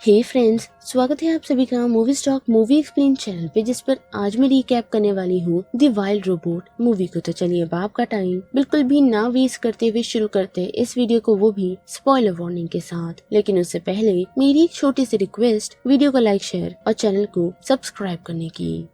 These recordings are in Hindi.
हे फ्रेंड्स, स्वागत है आप सभी का movie stock movie explain channel पे, जिस पर आज मैं रिकैप करने वाली हूँ द वाइल्ड रोबोट मूवी को। तो चलिए अब आपका टाइम बिल्कुल भी ना वेस्ट करते हुए शुरू करते हैं इस वीडियो को, वो भी स्पॉइलर वार्निंग के साथ। लेकिन उससे पहले मेरी एक छोटी सी रिक्वेस्ट, वीडियो को लाइक, शेयर और चैनल को सब्सक्राइब करने की।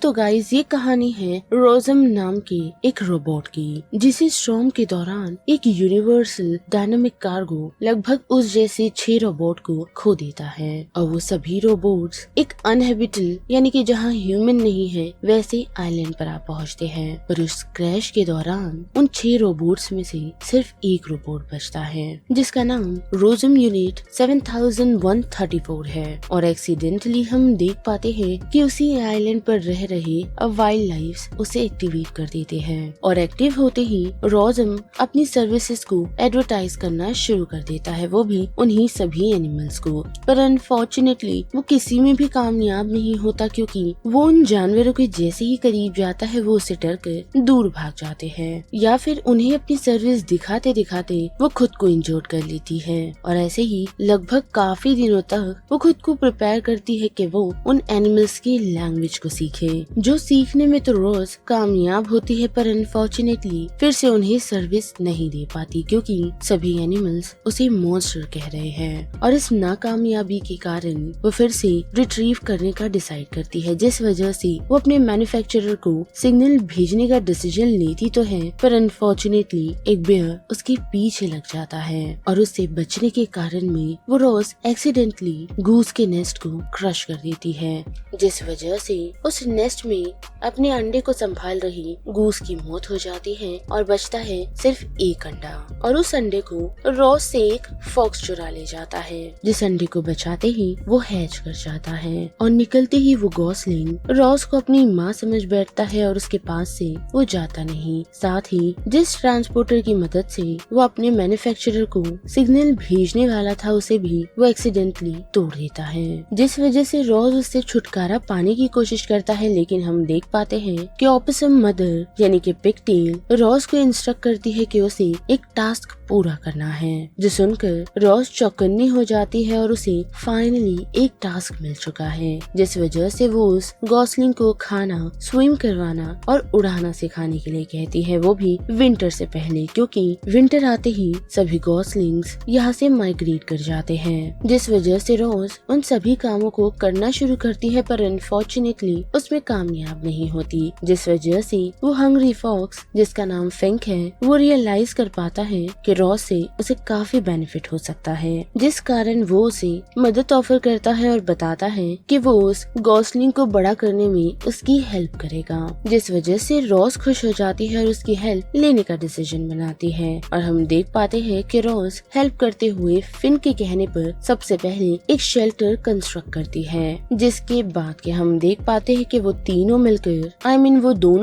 तो गाइज, ये कहानी है रोजम नाम के एक रोबोट की, जिसे स्टॉर्म के दौरान एक यूनिवर्सल डायनामिक कार्गो लगभग उस जैसे 6 रोबोट को खो देता है। और वो सभी रोबोट्स एक अनहेबिटल यानी कि जहाँ ह्यूमन नहीं है वैसे आइलैंड पर आ पहुँचते हैं। और उस क्रैश के दौरान उन 6 रोबोट्स में से सिर्फ एक रोबोट बचता है, जिसका नाम रोजम यूनिट 7134 है। और एक्सीडेंटली हम देख पाते हैं कि उसी आइलैंड पर रह रहे वाइल्ड लाइफ उसे एक्टिवेट कर देते हैं। और एक्टिव होते ही रोजम अपनी सर्विसेज को एडवर्टाइज करना शुरू कर देता है, वो भी उन्हीं सभी एनिमल्स को। पर अनफॉर्चुनेटली वो किसी में भी कामयाब नहीं होता, क्योंकि वो उन जानवरों के जैसे ही करीब जाता है वो उसे डर कर दूर भाग जाते हैं, या फिर उन्हें अपनी सर्विस दिखाते दिखाते वो खुद को इंजोर्ड कर लेती है। और ऐसे ही लगभग काफी दिनों तक वो खुद को प्रिपेयर करती है कि वो उन एनिमल्स की लैंग्वेज को सीखे, जो सीखने में तो रोज कामयाब होती है, पर अनफॉर्चुनेटली फिर से उन्हें सर्विस नहीं दे पाती, क्योंकि सभी एनिमल्स उसे मॉन्स्टर कह रहे हैं। और इस नाकामयाबी के कारण वो फिर से रिट्रीव करने का डिसाइड करती है, जिस वजह से वो अपने मैन्युफैक्चरर को सिग्नल भेजने का डिसीजन लेती तो है, पर अनफॉर्चुनेटली एक बेयर उसके पीछे लग जाता है। और उससे बचने के कारण में वो रोज एक्सीडेंटली गूस के नेस्ट को क्रश कर देती है, जिस वजह से उस नेस्ट में अपने अंडे को संभाल रही गूस की मौत हो जाती है और बचता है सिर्फ एक अंडा। और उस अंडे को रॉस से एक फॉक्स चुरा ले जाता है, जिस अंडे को बचाते ही वो हैच कर जाता है। और निकलते ही वो गॉसलिंग रॉस को अपनी माँ समझ बैठता है और उसके पास से वो जाता नहीं। साथ ही जिस ट्रांसपोर्टर की मदद से वो अपने मैन्युफैक्चरर को सिग्नल भेजने वाला था, उसे भी वो एक्सीडेंटली तोड़ देता है, जिस वजह से रॉस उससे छुटकारा पाने की कोशिश करता है। लेकिन हम देख पाते हैं कि ऑपोसम मदर यानी कि पिगटेल रॉस को इंस्ट्रक्ट करती है कि उसे एक टास्क पूरा करना है, जो सुनकर रॉस चौकन्नी हो जाती है और उसे फाइनली एक टास्क मिल चुका है, जिस वजह से वो उस गॉसलिंग को खाना, स्विम करवाना और उड़ाना सिखाने के लिए कहती है, वो भी विंटर से पहले, क्योंकि विंटर आते ही सभी गॉसलिंग्स यहाँ से माइग्रेट कर जाते हैं। जिस वजह से रॉस उन सभी कामों को करना शुरू करती है, पर अनफॉर्चुनेटली उसमें कामयाब नहीं होती, जिस वजह से वो हंग्री फॉक्स, जिसका नाम फिंक है, वो रियलाइज कर पाता है कि रॉस से उसे काफी बेनिफिट हो सकता है, जिस कारण वो उसे मदद ऑफर करता है और बताता है कि वो उस गॉसलिंग को बड़ा करने में उसकी हेल्प करेगा, जिस वजह से रॉस खुश हो जाती है और उसकी हेल्प लेने का डिसीजन बनाती है। और हम देख पाते हैं कि रॉस हेल्प करते हुए फिन के कहने पर सबसे पहले एक शेल्टर कंस्ट्रक्ट करती है, जिसके बाद के हम देख पाते हैं कि वो दोनों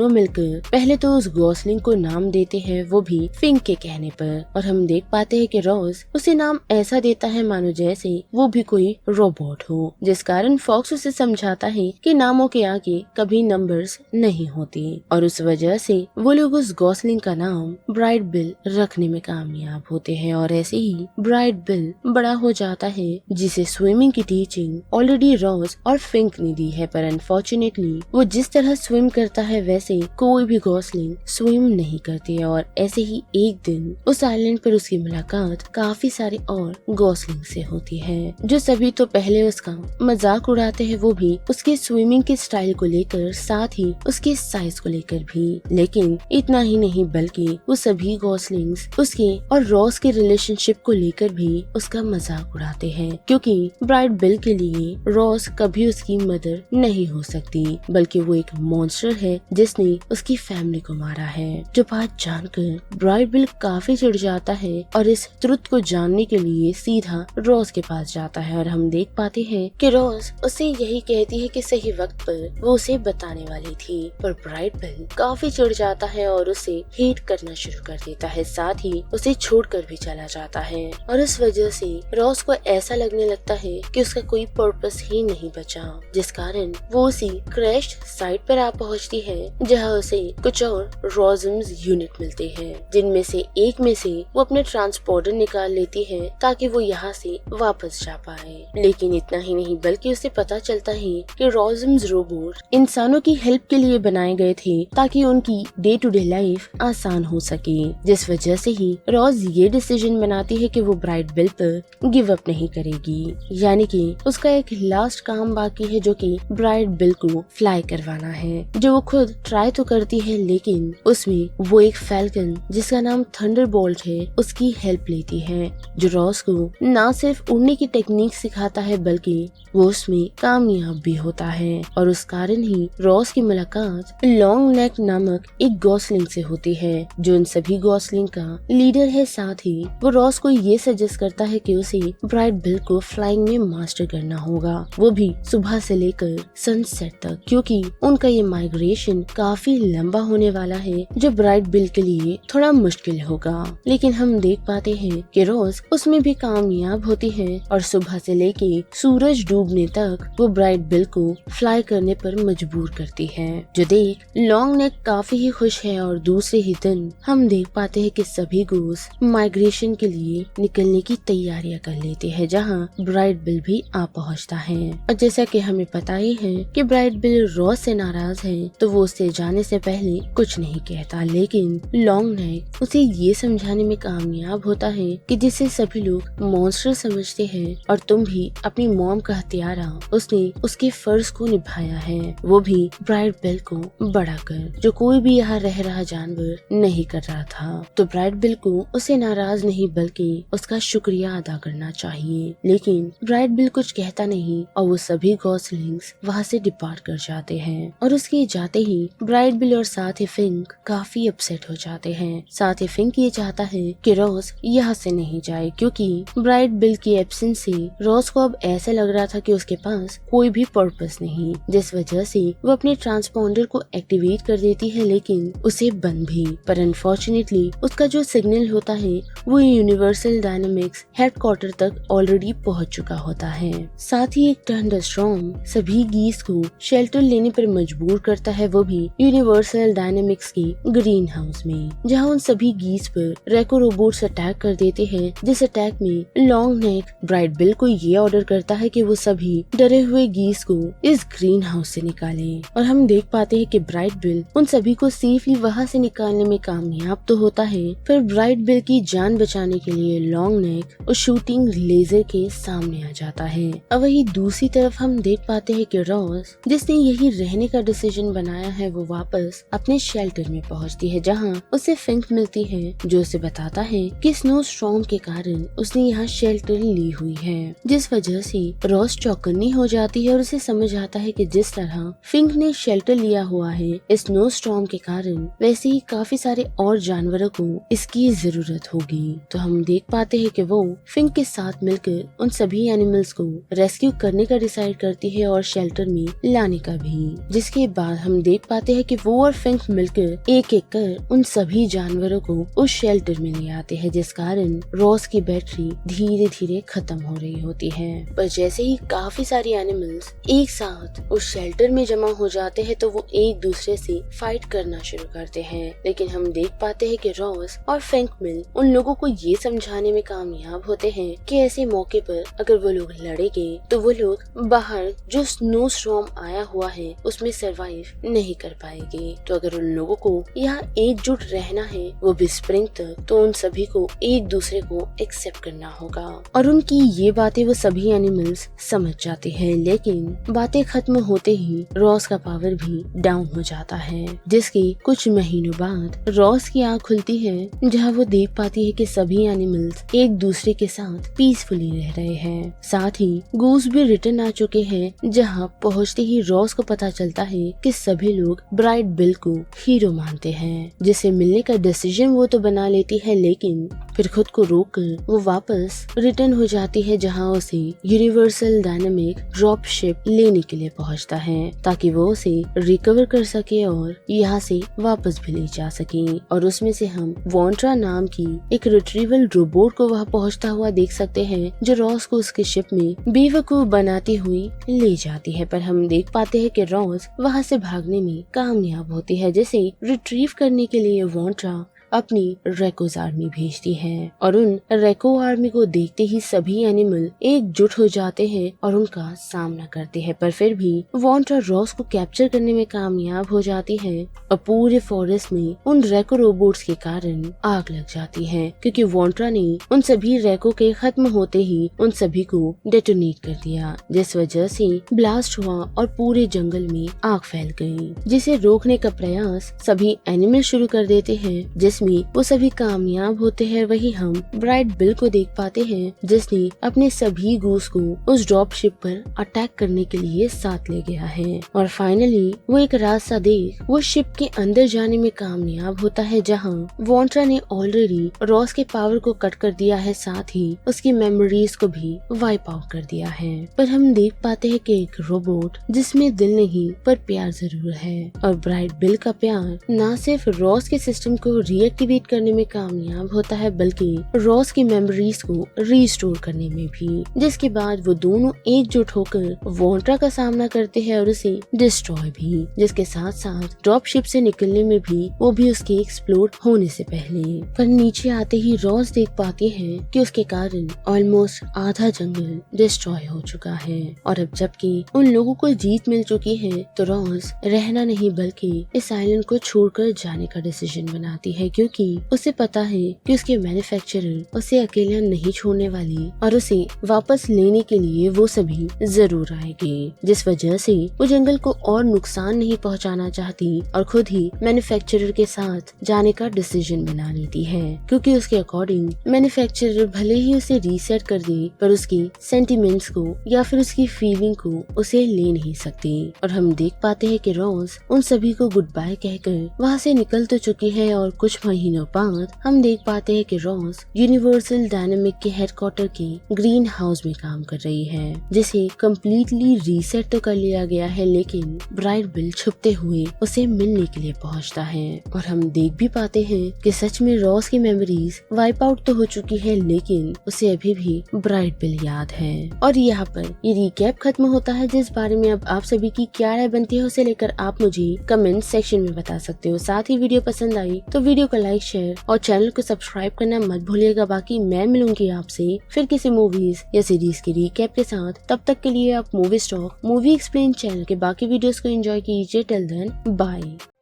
मिलकर पहले तो उस गॉसलिंग को नाम देते हैं, वो भी फिंक के कहने पर। और हम देख पाते हैं कि रॉस उसे नाम ऐसा देता है मानो जैसे वो भी कोई रोबोट हो, जिस कारण फॉक्स उसे समझाता है कि नामों के आगे कभी नंबर्स नहीं होती। और उस वजह से वो लोग उस गॉसलिंग का नाम ब्राइट बिल रखने में कामयाब होते हैं। और ऐसे ही ब्राइट बिल बड़ा हो जाता है, जिसे स्विमिंग की टीचिंग ऑलरेडी रॉस और फिंक ने दी है, पर अनफॉर्चुनेटली वो जिस तरह स्विम करता है वैसे कोई भी गॉसलिंग स्विम नहीं करती है। और ऐसे ही एक दिन उस आइलैंड पर उसकी मुलाकात काफी सारे और गॉसलिंग से होती है, जो सभी तो पहले उसका मजाक उड़ाते हैं, वो भी उसके स्विमिंग के स्टाइल को लेकर, साथ ही उसके साइज को लेकर भी। लेकिन इतना ही नहीं, बल्कि वो सभी गॉसलिंग्स उसके और रॉस के रिलेशनशिप को लेकर भी उसका मजाक उड़ाते हैं, क्योंकि ब्राइट बिल के लिए रॉस कभी उसकी मदर नहीं हो सकती, बल्कि वो एक मॉन्स्टर है जिसने उसकी फैमिली को मारा है। जो बात जानकर ब्राइट बिल काफी चिढ़ जाता है और इस ट्रुथ को जानने के लिए सीधा रॉस के पास जाता है। और हम देख पाते हैं कि रॉस उसे यही कहती है कि सही वक्त पर वो उसे बताने वाली थी, पर ब्राइट बिल काफी चिढ़ जाता है और उसे हेट करना शुरू कर देता है, साथ ही उसे छोड़कर भी चला जाता है। और इस वजह से रॉस को ऐसा लगने लगता है कि उसका कोई पर्पस ही नहीं बचा, जिस कारण वो उसी क्रैश्ड साइट पर आ पहुंचती है, जहां उसे कुछ और रोजम्स यूनिट मिलते हैं, जिनमें से एक में से वो अपने ट्रांसपोर्टर निकाल लेती है ताकि वो यहाँ से वापस जा पाए। लेकिन इतना ही नहीं बल्कि उसे पता चलता है कि रोजम्स रोबोट इंसानों की हेल्प के लिए बनाए गए थे ताकि उनकी डे टू डे लाइफ आसान हो सके। जिस वजह से ही रोज ये डिसीजन बनाती है कि वो ब्राइट बिल पर गिव अप नहीं करेगी, यानी कि उसका एक लास्ट काम बाकी है जो कि ब्राइट बिल को फ्लाई करवाना है, जो वो खुद ट्राई तो करती है लेकिन उसमें वो एक फैल्कन जिसका नाम थंडरबोल्ट है उसकी हेल्प लेती है, जो रॉस को न सिर्फ उड़ने की टेक्निक सिखाता है बल्कि वो उसमें कामयाब भी होता है। और उस कारण ही रॉस की मुलाकात लॉन्ग नेक नामक एक गॉसलिंग से होती है जो इन सभी गॉसलिंग का लीडर है। साथ ही वो रॉस को ये सजेस्ट करता है कि उसे ब्राइट बिल को फ्लाइंग में मास्टर करना होगा, वो भी सुबह से लेकर सनसेट तक, क्योंकि उनका ये माइग्रेशन काफी लंबा होने वाला है जो ब्राइट बिल के लिए थोड़ा मुश्किल होगा। लेकिन हम देख पाते हैं कि रोज उसमें भी कामयाब होती है और सुबह से लेके सूरज डूबने तक वो ब्राइट बिल को फ्लाई करने पर मजबूर करती है, जो देख लॉन्ग नेक काफी ही खुश है। और दूसरे ही दिन हम देख पाते हैं कि सभी गोस माइग्रेशन के लिए निकलने की तैयारियां कर लेते हैं, जहां ब्राइट बिल भी आ पहुंचता है। और जैसा कि हमें पता ही है कि ब्राइट बिल रोज से नाराज है तो वो उससे जाने से पहले कुछ नहीं कहता, लेकिन लॉन्ग नेक उसे ये समझाने में कामयाब होता है कि जिसे सभी लोग मॉन्स्टर समझते हैं और तुम भी अपनी मॉम का हत्यारा, उसने उसके फर्ज को निभाया है, वो भी ब्राइट बिल को बड़ा कर, जो कोई भी यहाँ रह रहा जानवर नहीं कर रहा था। तो ब्राइट बिल को उसे नाराज नहीं बल्कि उसका शुक्रिया अदा करना चाहिए। लेकिन ब्राइट बिल कुछ कहता नहीं और वो सभी गॉसलिंग्स वहाँ से डिपार्ट कर जाते हैं। और उसके जाते ही ब्राइट बिल और साथ ही फिंक काफी अपसेट हो जाते हैं। साथ ही फिंक ये चाहता है कि रॉस यहाँ से नहीं जाए, क्योंकि ब्राइट बिल की एब्सेंस से रॉस को अब ऐसा लग रहा था कि उसके पास कोई भी पर्पस नहीं, जिस वजह से वो अपने ट्रांसपोंडर को एक्टिवेट कर देती है लेकिन उसे बंद भी। पर अनफॉर्चुनेटली उसका जो सिग्नल होता है वो यूनिवर्सल डायनामिक्स हेडक्वार्टर तक ऑलरेडी पहुंच चुका होता है। साथ ही एक थंडरस्टॉर्म सभी गीस को शेल्टर लेने पर मजबूर करता है, वो भी यूनिवर्सल डायनामिक्स की ग्रीन हाउस में, जहां उन सभी गीस पर रेको रोबोट्स अटैक कर देते हैं। जिस अटैक में लॉन्ग नेक ब्राइट बिल को ये ऑर्डर करता है कि वो सभी डरे हुए गीस को इस ग्रीन हाउस से निकालें। और हम देख पाते हैं कि ब्राइट बिल उन सभी को सेफली वहाँ से निकालने में कामयाब तो होता है, फिर ब्राइट बिल की जान बचाने के लिए लॉन्ग नेक उस शूटिंग लेजर के सामने आ जाता है। और वही दूसरी तरफ हम देख पाते हैं कि रॉस, जिसने यही रहने का डिसीजन बनाया है, वो वापस अपने शेल्टर में पहुँचती है, जहाँ उसे फिंक मिलती है जो उसे बताता है कि स्नो स्टॉर्म के कारण उसने यहाँ शेल्टर ली हुई है, जिस वजह से रॉस चौकन्नी हो जाती है और उसे समझ आता है कि जिस तरह फिंक ने शेल्टर लिया हुआ है स्नो स्टॉर्म के कारण, वैसे ही काफी सारे और जानवरों को इसकी जरूरत होगी। तो हम देख पाते हैं कि वो फिंक के साथ मिलकर उन सभी एनिमल्स को रेस्क्यू करने का डिसाइड करती है और शेल्टर में लाने का भी, जिसके बाद हम देख पाते हैं कि वो और फिंक मिलकर एक एक कर उन सभी जानवरों को उस शेल्टर में ले आते हैं, जिस कारण रॉस की बैटरी धीरे धीरे खत्म हो रही होती है। पर जैसे ही काफी सारी एनिमल्स एक साथ उस शेल्टर में जमा हो जाते हैं तो वो एक दूसरे से फाइट करना शुरू करते हैं। लेकिन हम देख पाते हैं कि रॉस और फिंक मिल उन लोगों को ये समझाने में कामयाब होते हैं कि ऐसे मौके पर अगर वो लोग लड़ेंगे तो वो लोग बाहर जो स्नो स्टॉर्म आया हुआ है उसमें सरवाइव नहीं कर पाएंगे। तो अगर उन लोगों को यहाँ एकजुट रहना है वो भी स्प्रिंग तक, तो उन सभी को एक दूसरे को एक्सेप्ट करना होगा। और उनकी ये बातें वो सभी एनिमल्स समझ जाते हैं। लेकिन बातें खत्म होते ही रॉस का पावर भी डाउन हो जाता है, जिसके कुछ महीनों बाद रॉस की आँख खुलती है, जहाँ वो देख पाती है कि सभी एनिमल्स एक दूसरे के साथ पीसफुली रह रहे हैं। साथ ही गूस भी रिटर्न आ चुके हैं, जहाँ पहुँचते ही रॉस को पता चलता है कि सभी लोग ब्राइट बिल को हीरो मानते हैं, जिसे मिलने का डिसीजन वो तो बना लेती है, लेकिन फिर खुद को रोककर वो वापस रिटर्न हो जाती है, जहाँ उसे यूनिवर्सल डायनामिक ड्रॉप शिप लेने के लिए पहुँचता है ताकि वो उसे रिकवर कर सके और यहाँ से वापस भी ले जा सके। और उसमें से हम वॉन्ट्रा नाम की एक रिट्रीवल रोबोट को वहाँ पहुँचता हुआ देख सकते हैं, जो रॉस को उसके शिप में बेवकूफ बनाती हुई ले जाती है। पर हम देख पाते हैं कि रॉस वहाँ से भागने में कामयाब होती है, जिसे रिट्रीव करने के लिए वॉन्ट्रा अपनी रेकोस आर्मी भेजती है और उन रेको आर्मी को देखते ही सभी एनिमल एकजुट हो जाते हैं और उनका सामना करते हैं, पर फिर भी वॉन्ट्रा रॉस को कैप्चर करने में कामयाब हो जाती है और पूरे फॉरेस्ट में उन रेको रोबोट्स के कारण आग लग जाती है, क्योंकि वॉन्ट्रा ने उन सभी रेको के खत्म होते ही उन सभी को डेटोनेट कर दिया, जिस वजह से ब्लास्ट हुआ और पूरे जंगल में आग फैल गई, जिसे रोकने का प्रयास सभी एनिमल शुरू कर देते हैं, जिसमें वो सभी कामयाब होते हैं। वही हम ब्राइट बिल को देख पाते हैं, जिसने अपने सभी गूस को उस ड्रॉप शिप पर अटैक करने के लिए साथ ले गया है और फाइनली वो एक रास्ता देख वो शिप के अंदर जाने में कामयाब होता है, जहाँ वॉन्ट्रा ने ऑलरेडी रॉस के पावर को कट कर दिया है, साथ ही उसकी मेमोरीज को भी वाइप आउट कर दिया है। पर हम देख पाते हैं कि एक रोबोट जिसमें दिल नहीं पर प्यार जरूर है और ब्राइट बिल का प्यार न सिर्फ रॉस के सिस्टम को रीएक्टिवेट करने में कामयाब होता है, बल्कि रॉस की मेमोरीज को रीस्टोर करने में भी, जिसके बाद वो दोनों एकजुट होकर वॉन्ट्रा का सामना करते हैं और उसे डिस्ट्रॉय भी, जिसके साथ साथ ड्रॉप शिप से निकलने में भी वो भी उसके एक्सप्लोड होने से पहले। पर नीचे आते ही रॉस देख पाती है कि उसके कारण ऑलमोस्ट आधा जंगल डिस्ट्रॉय हो चुका है और अब जबकि उन लोगों को जीत मिल चुकी है तो रॉस रहना नहीं बल्कि इस आइलैंड को छोड़कर जाने का डिसीजन बनाती है, क्योंकि उसे पता है कि उसके मैन्युफैक्चरर उसे अकेला नहीं छोड़ने वाली और उसे वापस लेने के लिए वो सभी जरूर आएंगे, जिस वजह से वो जंगल को और नुकसान नहीं पहुंचाना चाहती और खुद ही मैन्युफैक्चरर के साथ जाने का डिसीजन बना लेती है, क्योंकि उसके अकॉर्डिंग मैन्युफैक्चरर भले ही उसे रीसेट कर दे पर उसकी सेंटिमेंट्स को या फिर उसकी फीलिंग को उसे ले नहीं सकती। और हम देख पाते हैं कि रॉस उन सभी को गुड बाय कहकर वहाँ से निकल तो चुकी है और कुछ महीनों बाद हम देख पाते हैं कि रॉस यूनिवर्सल डायनामिक के हेडक्वार्टर के ग्रीन हाउस में काम कर रही है, जिसे कम्प्लीटली रीसेट तो कर लिया गया है, लेकिन ब्राइट बिल छुपते हुए उसे मिलने के लिए पहुँचता है और हम देख भी पाते हैं कि सच में रॉस की मेमोरीज वाइप आउट तो हो चुकी है, लेकिन उसे अभी भी ब्राइट बिल याद है। और यहाँ पर ये रिकैप खत्म होता है, जिस बारे में अब आप सभी की क्या राय बनती है उसे लेकर आप मुझे कमेंट सेक्शन में बता सकते हो। साथ ही वीडियो पसंद आई तो वीडियो को लाइक, शेयर और चैनल को सब्सक्राइब करना मत भूलिएगा। बाकी मैं मिलूंगी आपसे फिर किसी मूवीज या सीरीज की रिकैप के साथ, तब तक के लिए आप movie stock movie explain channel के बाकी वीडियोस को एंजॉय कीजिए। Till then bye.